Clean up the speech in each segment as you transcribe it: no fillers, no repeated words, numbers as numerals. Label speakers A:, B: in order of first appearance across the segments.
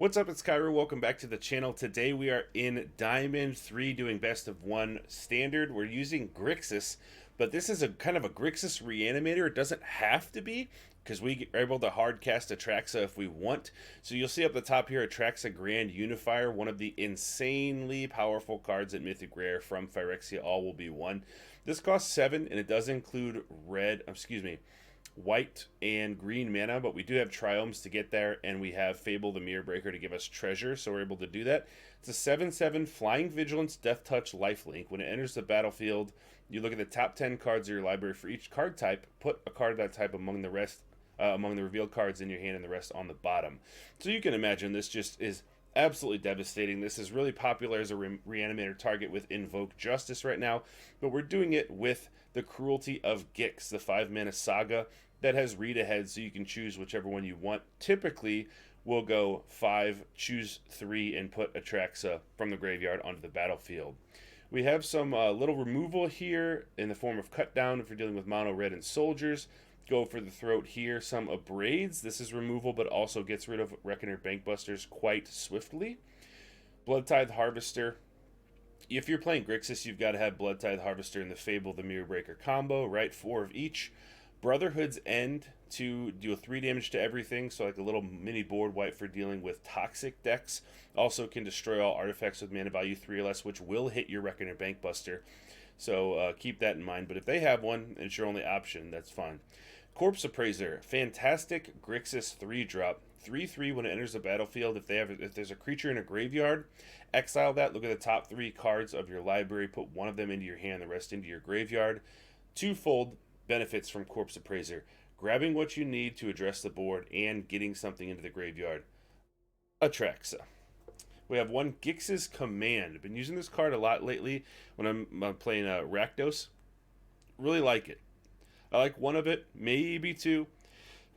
A: What's up, it's Kaero. Welcome back to the channel. Today we are in Diamond 3 doing best of 1 standard. We're using Grixis, but this is a kind of a Grixis Reanimator. It doesn't have to be, because we are able to hard cast Atraxa if we want. So you'll see up the top here, Atraxa Grand Unifier, one of the insanely powerful cards at Mythic Rare from Phyrexia. All will be 1. This costs 7, and it does include white and green mana, but we do have Triomes to get there, and we have Fable the Mirror Breaker to give us treasure, so we're able to do that. It's a 7/7 Flying Vigilance, Death Touch, Lifelink. When it enters the battlefield, you look at the top 10 cards of your library for each card type, put a card of that type among the rest, among the revealed cards in your hand, and the rest on the bottom. So you can imagine this just is absolutely devastating. This is really popular as a Reanimator target with Invoke Justice right now, but we're doing it with the Cruelty of Gix, the 5-mana saga that has read ahead, so you can choose whichever one you want. Typically, we'll go 5, choose 3, and put Atraxa from the graveyard onto the battlefield. We have some little removal here in the form of cut down if you're dealing with mono red and soldiers. Go for the throat here. Some abrades. This is removal, but also gets rid of Reckoner Bankbusters quite swiftly. Bloodtithe Harvester. If you're playing Grixis, you've got to have Bloodtithe Harvester and the Fable the Mirror Breaker combo, right? 4 of each. Brotherhood's End to deal 3 damage to everything, so like a little mini board wipe for dealing with toxic decks. Also can destroy all artifacts with mana value 3 or less, which will hit your Reckoner Bankbuster. So keep that in mind. But if they have one, and it's your only option, that's fine. Corpse Appraiser, fantastic Grixis 3-drop. 3/3 when it enters the battlefield. If there's a creature in a graveyard, exile that. Look at the top 3 cards of your library. Put one of them into your hand, the rest into your graveyard. Twofold benefits from Corpse Appraiser: grabbing what you need to address the board and getting something into the graveyard. Atraxa. We have one Gix's Command. I've been using this card a lot lately when I'm playing Rakdos. Really like it. I like one of it, maybe 2,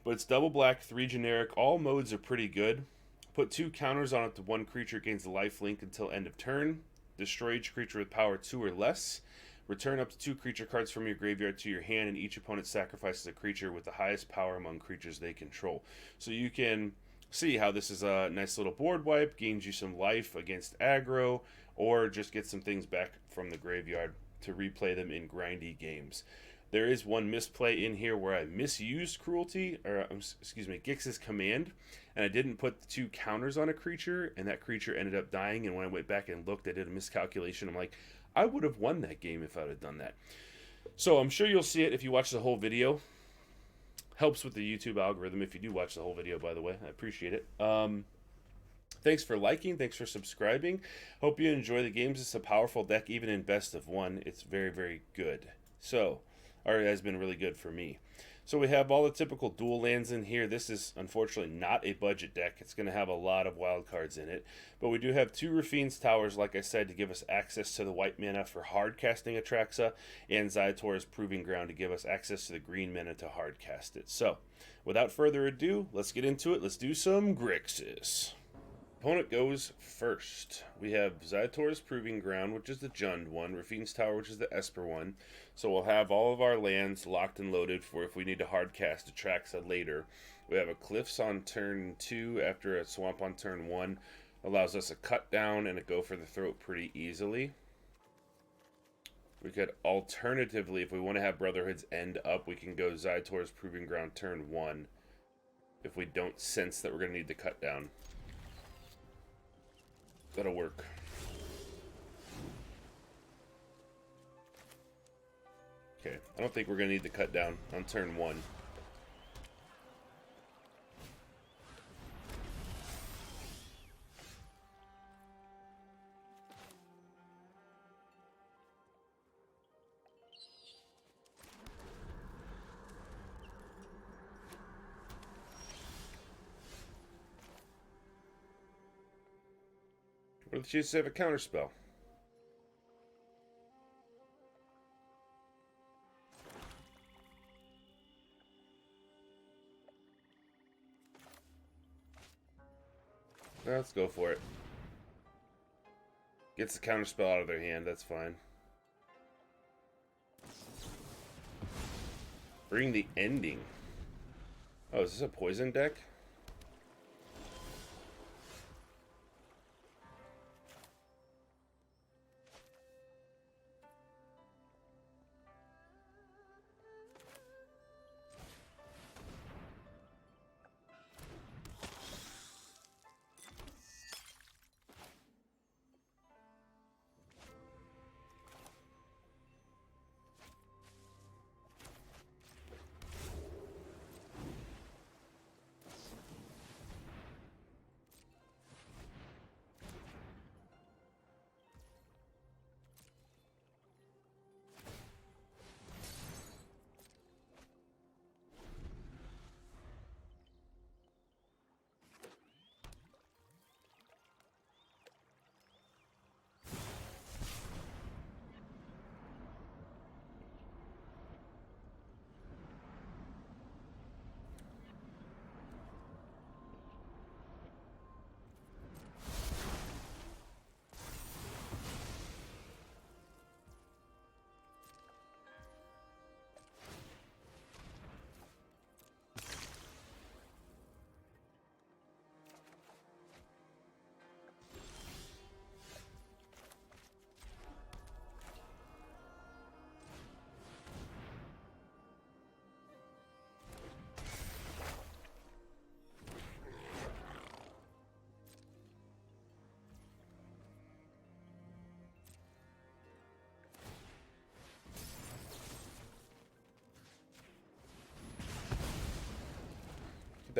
A: but it's double black, 3 generic. All modes are pretty good. Put 2 counters on it to 1 creature, gains the lifelink until end of turn. Destroy each creature with power 2 or less. Return up to 2 creature cards from your graveyard to your hand, and each opponent sacrifices a creature with the highest power among creatures they control. So you can see how this is a nice little board wipe, gains you some life against aggro, or just get some things back from the graveyard to replay them in grindy games. There is one misplay in here where I misused Gix's Command, and I didn't put the 2 counters on a creature, and that creature ended up dying, and when I went back and looked, I did a miscalculation. I'm like, I would have won that game if I would have done that. So I'm sure you'll see it if you watch the whole video. Helps with the YouTube algorithm if you do watch the whole video, by the way. I appreciate it. Thanks for liking. Thanks for subscribing. Hope you enjoy the games. It's a powerful deck, even in best of 1. It's very, very good. Or it has been really good for me. So we have all the typical dual lands in here. This is unfortunately not a budget deck. It's going to have a lot of wild cards in it. But we do have 2 Rafine's Towers, like I said, to give us access to the white mana for hard casting Atraxa, and Xaitor's Proving Ground to give us access to the green mana to hard cast it. So without further ado, let's get into it. Let's do some Grixis. Opponent goes first. We have Xaitor's Proving Ground, which is the Jund one, Rafine's Tower, which is the Esper one. So we'll have all of our lands locked and loaded for if we need to hard cast Atraxa later. We have a Cliffs on turn 2 after a Swamp on turn 1. Allows us a cut down and a go for the throat pretty easily. We could alternatively, if we want to have Brotherhood's End up, we can go Xaitor's Proving Ground turn 1 if we don't sense that we're going to need the cut down. That'll work. Okay, I don't think we're going to need the cut down on turn 1. What if she just have a counter spell? Let's go for it. Gets the counter spell out of their hand, that's fine. Bring the ending. Oh, is this a poison deck?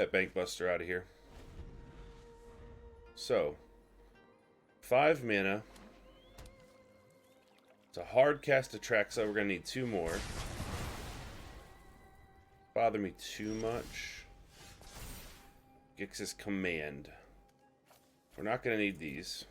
A: that Bank Buster out of here. So, 5 mana. It's a hard cast Atraxa. We're going to need 2 more. Bother me too much. Grixis Command. We're not going to need these.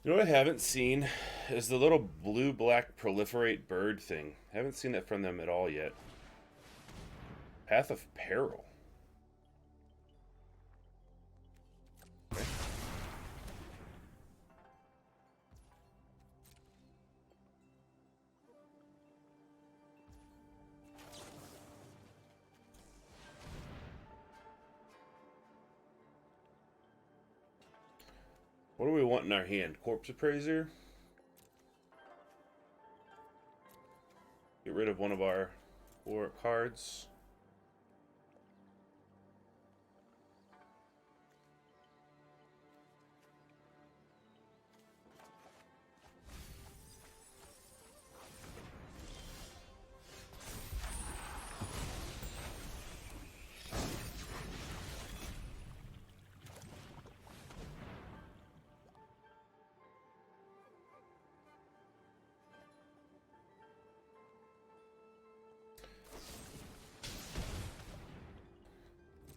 A: You know what I haven't seen is the little blue-black proliferate bird thing. I haven't seen that from them at all yet. Path of Peril. Okay. What do we want in our hand? Corpse Appraiser? Get rid of one of our 4 cards.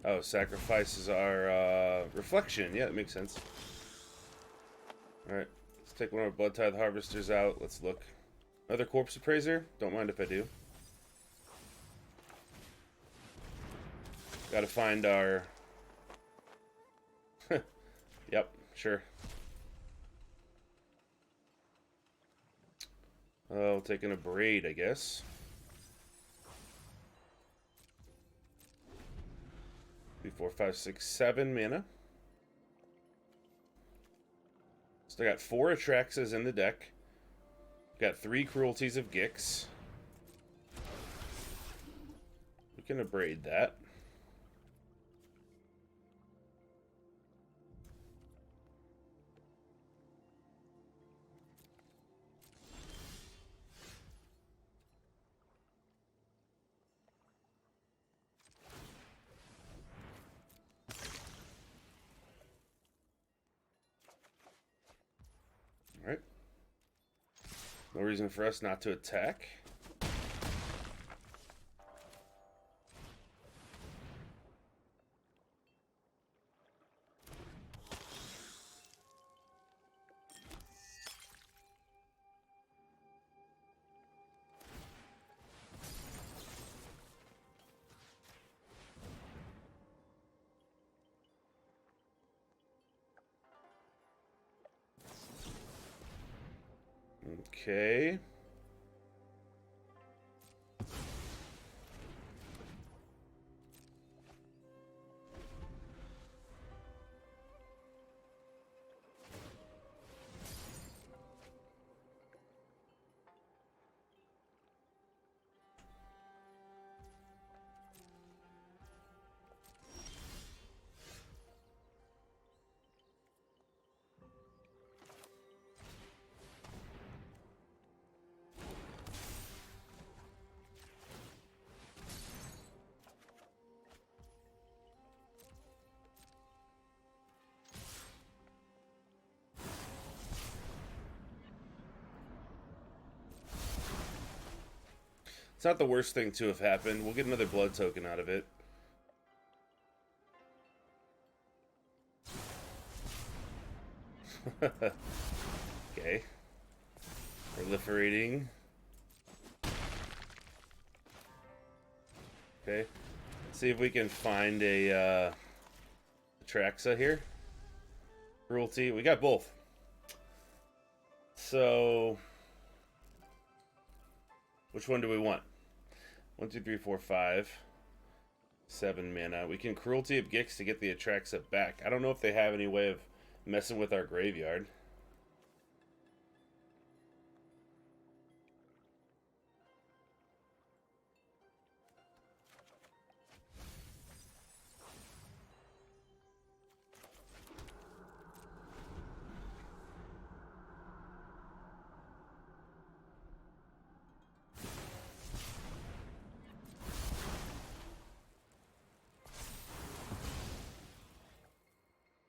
A: Oh, sacrifices our reflection. Yeah, that makes sense. Alright, let's take one of our Blood Tithe Harvesters out. Let's look. Another Corpse Appraiser? Don't mind if I do. Gotta find our... Yep, sure. Oh, taking a Braid, I guess. 3, 4, 5, 6, 7 mana. Still got 4 Atraxas in the deck. Got 3 Cruelties of Gix. We can abrade that. Alright. No reason for us not to attack. Okay. It's not the worst thing to have happened. We'll get another blood token out of it. Okay. Proliferating. Okay. Let's see if we can find a Atraxa here. Cruelty. We got both. So, which one do we want? 1, 2, 3, 4, 5, 7 mana. We can Cruelty of Gix to get the Atraxa back. I don't know if they have any way of messing with our graveyard.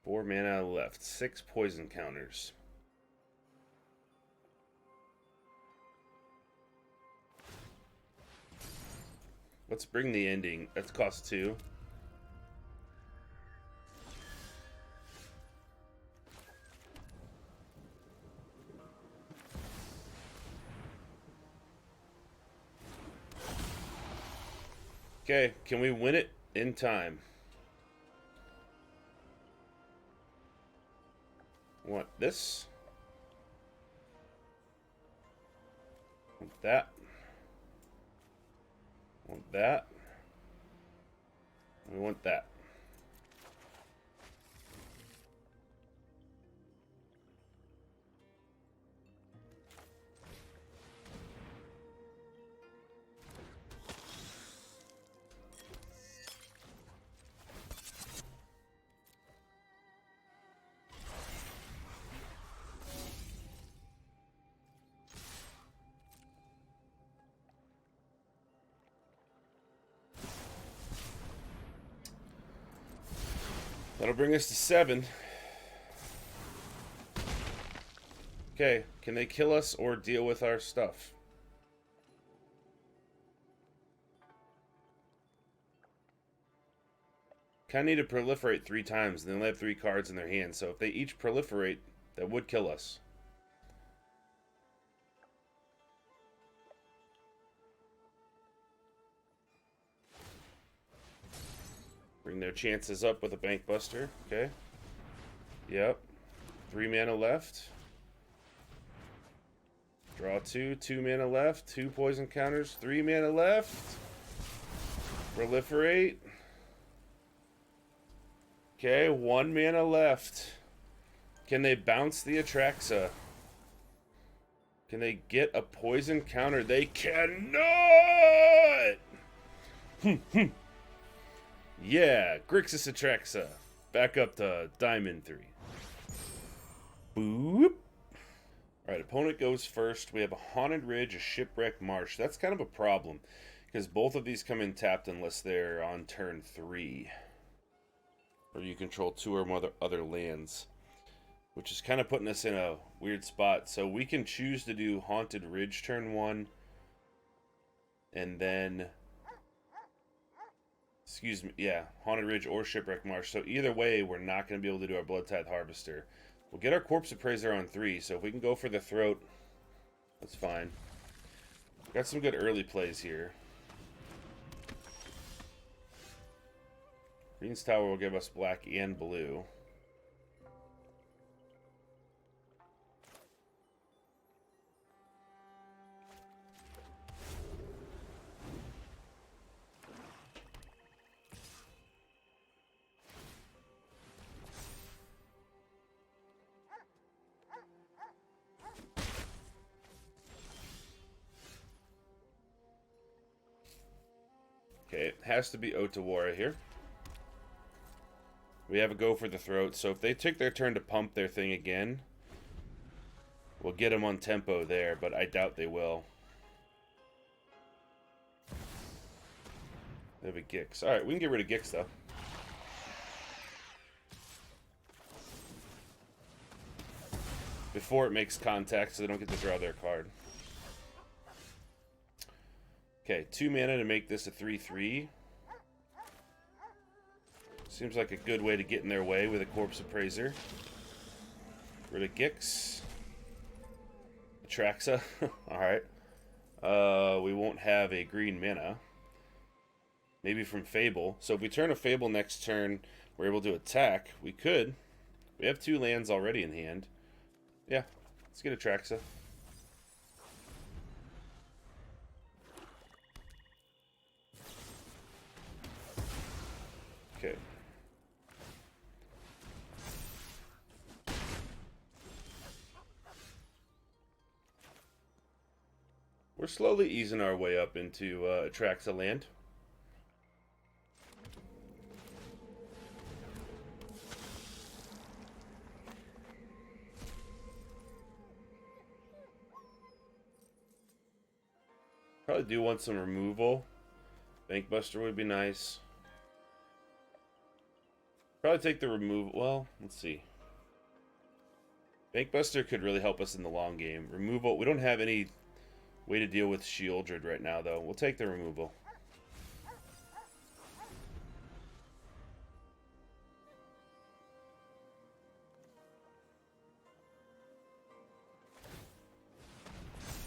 A: Four mana left. 6 poison counters. Let's bring the ending. That's cost 2. Okay, can we win it in time? Want this? Want that? Want that? We want that. That'll bring us to 7. Okay, can they kill us or deal with our stuff? Kind of need to proliferate 3 times, and then they have 3 cards in their hand. So if they each proliferate, that would kill us. Bring their chances up with a Bank Buster. Okay. Yep. 3 mana left. Draw 2. 2 mana left. 2 poison counters. 3 mana left. Proliferate. Okay, 1 mana left. Can they bounce the Atraxa? Can they get a poison counter? They cannot! Yeah, Grixis Atraxa. Back up to Diamond 3. Boop. Alright, opponent goes first. We have a Haunted Ridge, a Shipwreck Marsh. That's kind of a problem, because both of these come in tapped unless they're on turn 3. Or you control 2 or more other lands, which is kind of putting us in a weird spot. So we can choose to do Haunted Ridge turn 1, and then... Excuse me, yeah, Haunted Ridge or Shipwreck Marsh. So either way, we're not going to be able to do our Blood Tithe Harvester. We'll get our Corpse Appraiser on 3, so if we can go for the Throat, that's fine. Got some good early plays here. Green's Tower will give us black and blue. Okay, it has to be Otawara here. We have a go for the Throat, so if they take their turn to pump their thing again, we'll get them on tempo there, but I doubt they will. They have a Gix. Alright, we can get rid of Gix, though. Before it makes contact, so they don't get to draw their card. Okay, 2 mana to make this a 3/3. Seems like a good way to get in their way with a Corpse Appraiser. Rid of Gix. Atraxa. Alright. We won't have a green mana. Maybe from Fable. So if we turn a Fable next turn, we're able to attack. We could. We have 2 lands already in hand. Yeah, let's get Atraxa. Okay. We're slowly easing our way up into Atraxa land. Probably do want some removal. Bankbuster would be nice. Probably take the removal. Well, let's see. Bankbuster could really help us in the long game. Removal. We don't have any way to deal with Shieldred right now, though. We'll take the removal.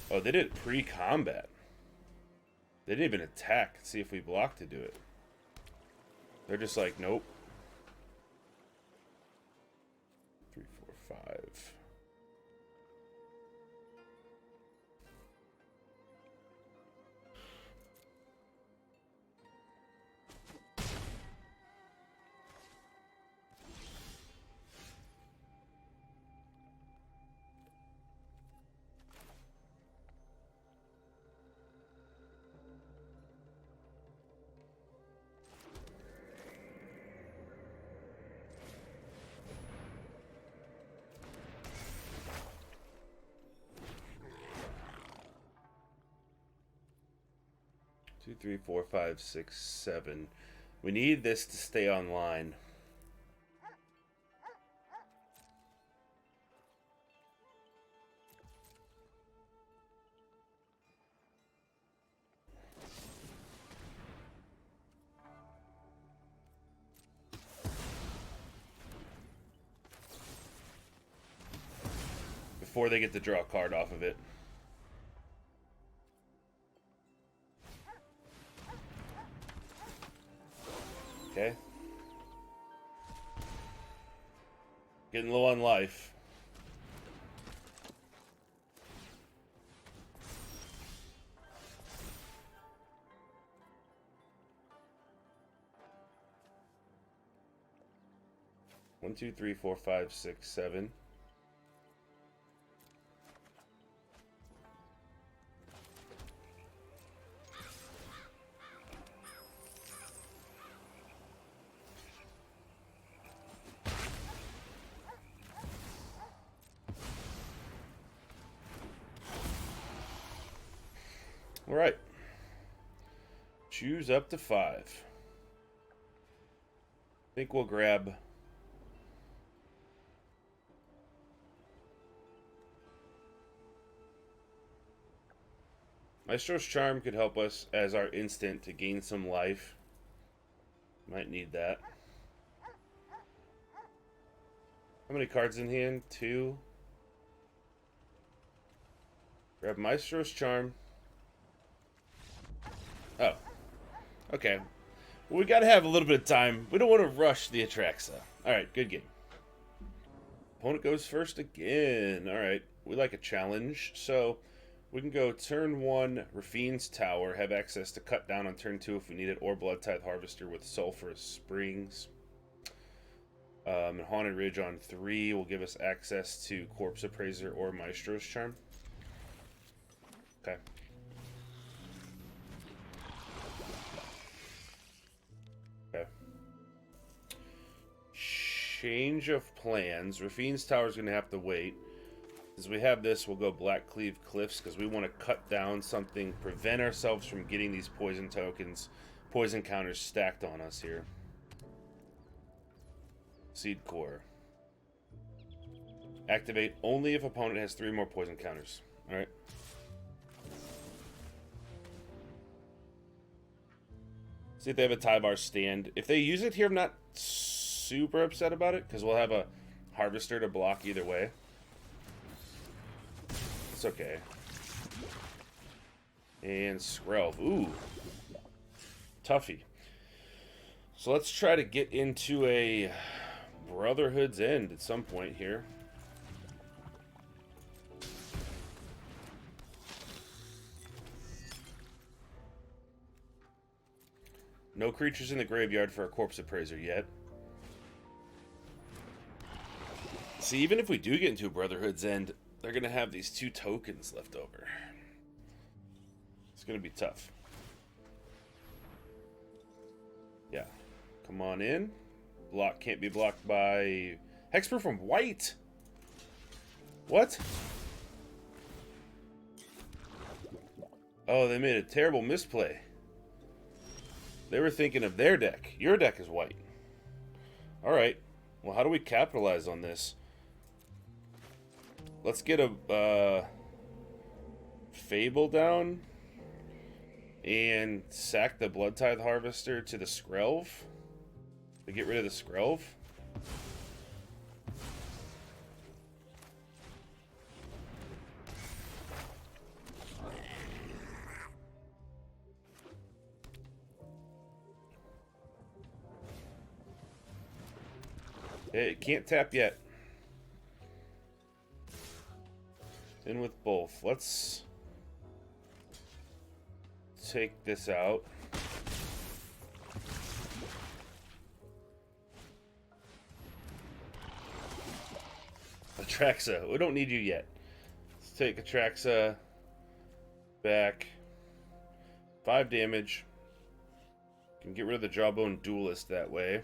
A: Oh, they did it pre-combat. They didn't even attack. See if we block to do it. They're just like, nope. 3, 4, 5. Two, 3, 4, 5, 6, 7. We need this to stay online. Before they get to draw a card off of it. Okay. Getting low on life. One, 2, 3, 4, 5, 6, 7. All right. Choose up to 5. I think we'll grab Maestro's Charm could help us as our instant to gain some life. Might need that. How many cards in hand? 2. Grab Maestro's Charm. Oh. Okay. Well, we gotta have a little bit of time. We don't want to rush the Atraxa. Alright, good game. Opponent goes first again. Alright. We like a challenge. So, we can go turn 1, Rafine's Tower. Have access to cut down on turn 2 if we need it. Or Blood Tithe Harvester with Sulphurous Springs. Haunted Ridge on 3 will give us access to Corpse Appraiser or Maestro's Charm. Okay. Okay. Change of plans. Rafine's Tower is going to have to wait. As we have this, we'll go Black Cleave Cliffs because we want to cut down something, prevent ourselves from getting these poison tokens, poison counters stacked on us here. Seed Core. Activate only if opponent has 3 more poison counters. Alright. See if they have a Tybar stand. If they use it here, I'm not super upset about it because we'll have a Harvester to block either way. It's okay. And Skrelv. Ooh. Toughy. So let's try to get into a Brotherhood's End at some point here. No creatures in the graveyard for a Corpse Appraiser yet. See, even if we do get into a Brotherhood's End, they're going to have these 2 tokens left over. It's going to be tough. Yeah. Come on in. Block can't be blocked by Hexproof from white. What? Oh, they made a terrible misplay. They were thinking of their deck. Your deck is white. Alright. Well, how do we capitalize on this? Let's get a Fable down and sack the Blood Tithe Harvester to the Skrelv to get rid of the Skrelv. It can't tap yet. In with both. Let's take this out. Atraxa. We don't need you yet. Let's take Atraxa back. 5 damage. Can get rid of the Jawbone Duelist that way.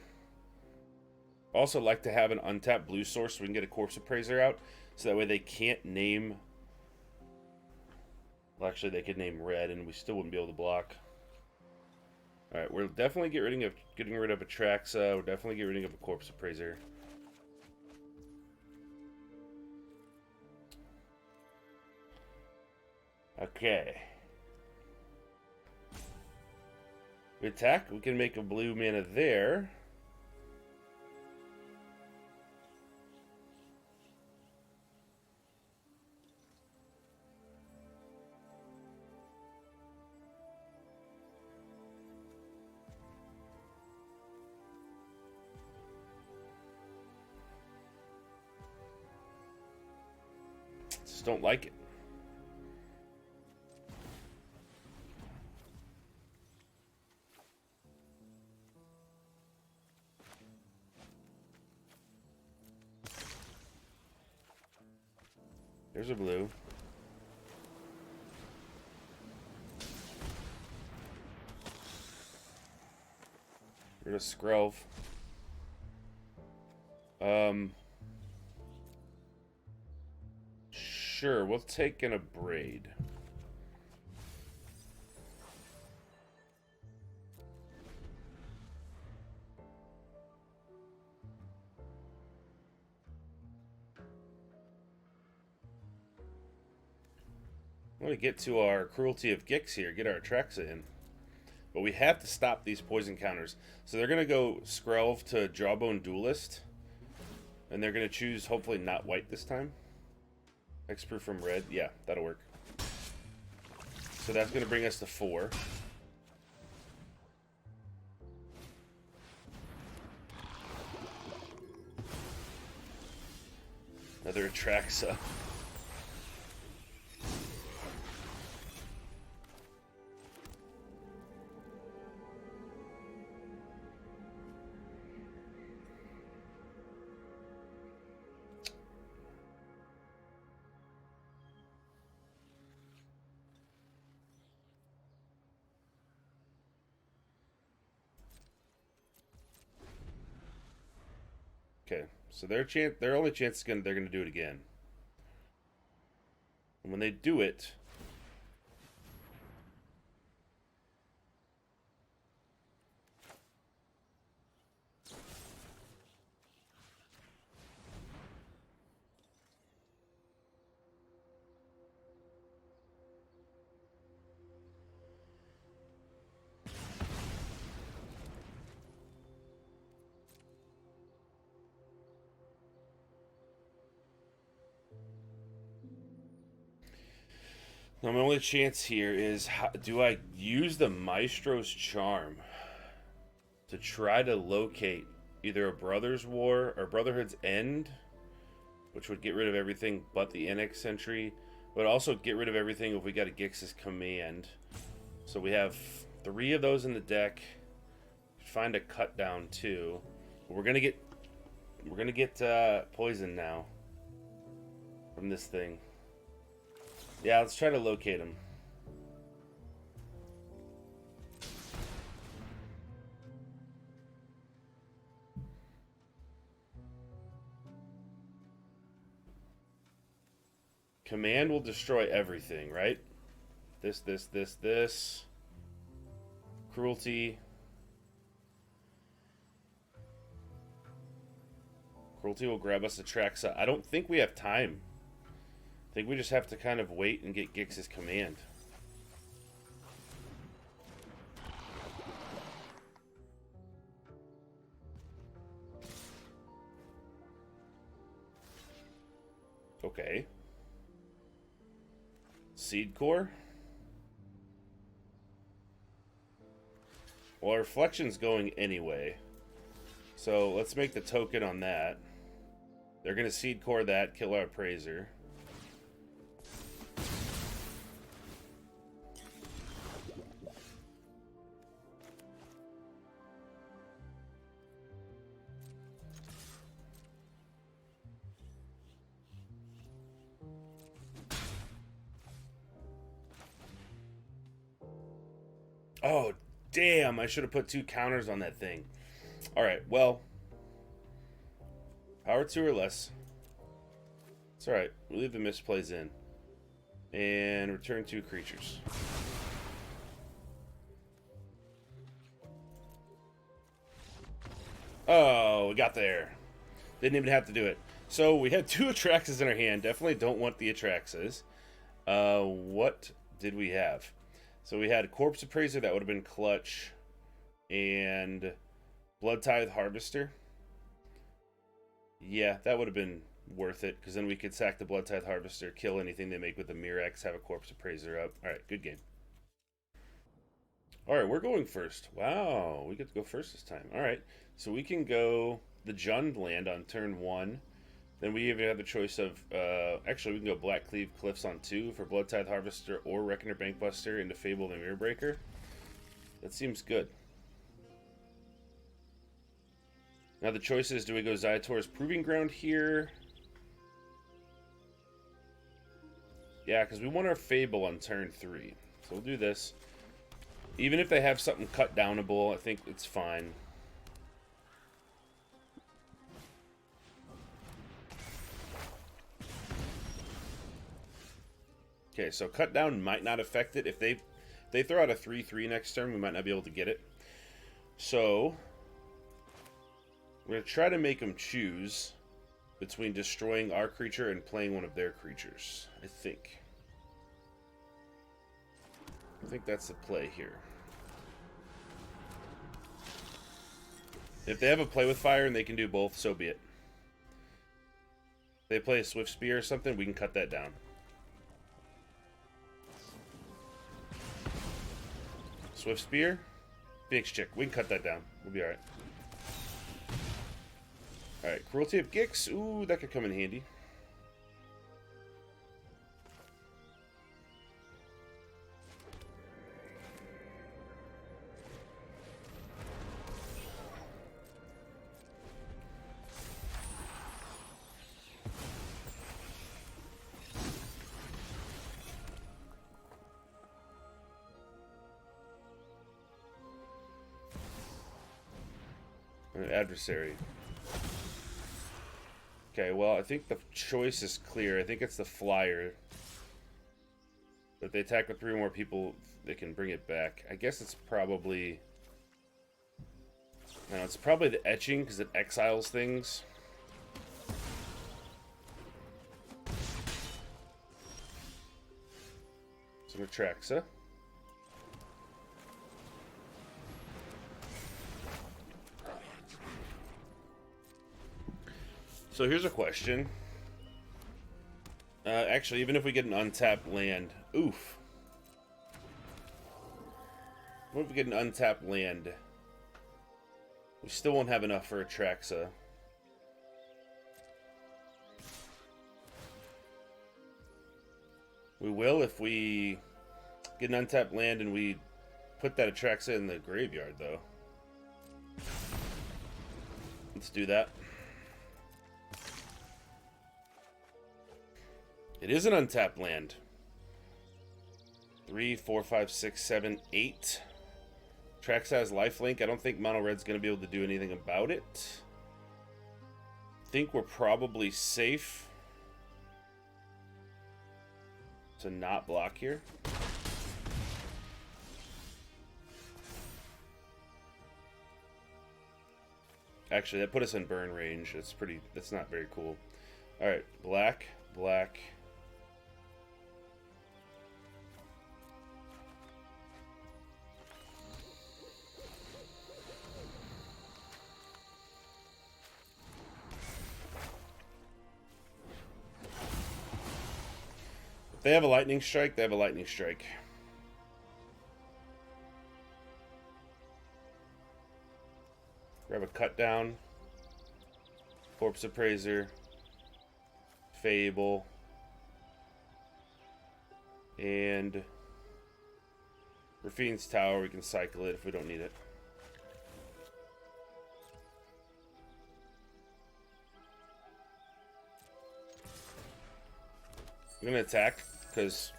A: Also like to have an untapped blue source so we can get a Corpse Appraiser out. So that way they can't name... Well, actually they could name red and we still wouldn't be able to block. Alright, we're definitely getting rid of Atraxa. We're definitely getting rid of a Corpse Appraiser. Okay. We attack. We can make a blue mana there. Just don't like it. There's a blue. Rid of Skrelv. Sure, we'll take an Abrade. I want to get to our Cruelty of Gix here, get our Atraxa in. But we have to stop these poison counters. So they're going to go Skrelv to Jawbone Duelist. And they're going to choose, hopefully not white this time. Hexproof from red. Yeah, that'll work. So that's going to bring us to 4. Another Atraxa. Okay, so their only chance is they're gonna do it again. And when they do it, now my only chance here is, do I use the Maestro's Charm to try to locate either a Brother's War or Brotherhood's End, which would get rid of everything but the Annex Sentry, but also get rid of everything if we got a Gixis Command. So we have 3 of those in the deck. find a cut down too. But we're gonna get poison now from this thing. Yeah, let's try to locate him. Command will destroy everything, right? This. Cruelty. Cruelty will grab us Atraxa. I don't think we have time. I think we just have to kind of wait and get Grixis command. Okay. Seed Core. Well, our Reflection's going anyway. So let's make the token on that. They're going to Seed Core that, kill our Appraiser. Oh, damn, I should have put 2 counters on that thing. Alright, well. Power 2 or less. It's alright. We'll leave the misplays in. And return 2 creatures. Oh, we got there. Didn't even have to do it. So we had 2 Atraxas in our hand. Definitely don't want the Atraxas. What did we have? So we had Corpse Appraiser, that would have been clutch, and Blood Tithe Harvester. Yeah, that would have been worth it, because then we could sack the Blood Tithe Harvester, kill anything they make with the Mirax, have a Corpse Appraiser up. Alright, good game. Alright, we're going first. Wow, we get to go first this time. Alright, so we can go the Jund land on turn 1. Then we even have the choice of, actually we can go Blackcleave Cliffs on 2 for Blood Tithe Harvester or Reckoner Bankbuster into Fable the Mirror Breaker. That seems good. Now the choice is, do we go Zyator's Proving Ground here? Yeah, because we want our Fable on turn 3. So we'll do this. Even if they have something cut downable, I think it's fine. Okay, so cut down might not affect it. If they throw out a 3/3 next turn, we might not be able to get it. So we're going to try to make them choose between destroying our creature and playing one of their creatures, I think. I think that's the play here. If they have a play with fire and they can do both, so be it. If they play a Swift Spear or something, we can cut that down. Swift Spear, Phoenix Chick. We can cut that down. We'll be alright. Alright, Cruelty of Gix. Ooh, that could come in handy. Adversary. Okay, well, I think the choice is clear. I think it's the Flyer. If they attack with 3 more people, they can bring it back. I guess it's probably... No, it's probably the Etching, because it exiles things. Some Atraxa. So here's a question. Actually, even if we get an untapped land... Oof. What if we get an untapped land? We still won't have enough for Atraxa. We will if we get an untapped land and we put that Atraxa in the graveyard, though. Let's do that. It is an untapped land. 3, 4, 5, 6, 7, 8. Atraxa has lifelink. I don't think Mono Red's going to be able to do anything about it. I think we're probably safe to not block here. Actually, that put us in burn range. That's not very cool. Alright, black, black. If they have a lightning strike, they have a lightning strike. Grab a cut down. Corpse Appraiser. Fable. And Rafine's Tower, we can cycle it if we don't need it. I'm gonna attack because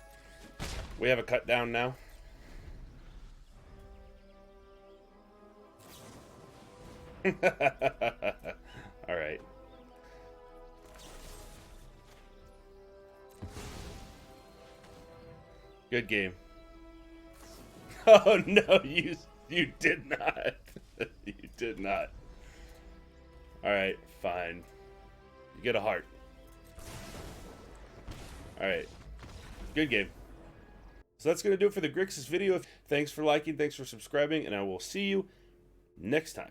A: we have a cut down now. All right. Good game. Oh no, you did not. You did not. All right, fine. You get a heart. All right. Good game. So that's going to do it for the Grixis video. Thanks for liking, thanks for subscribing, and I will see you next time.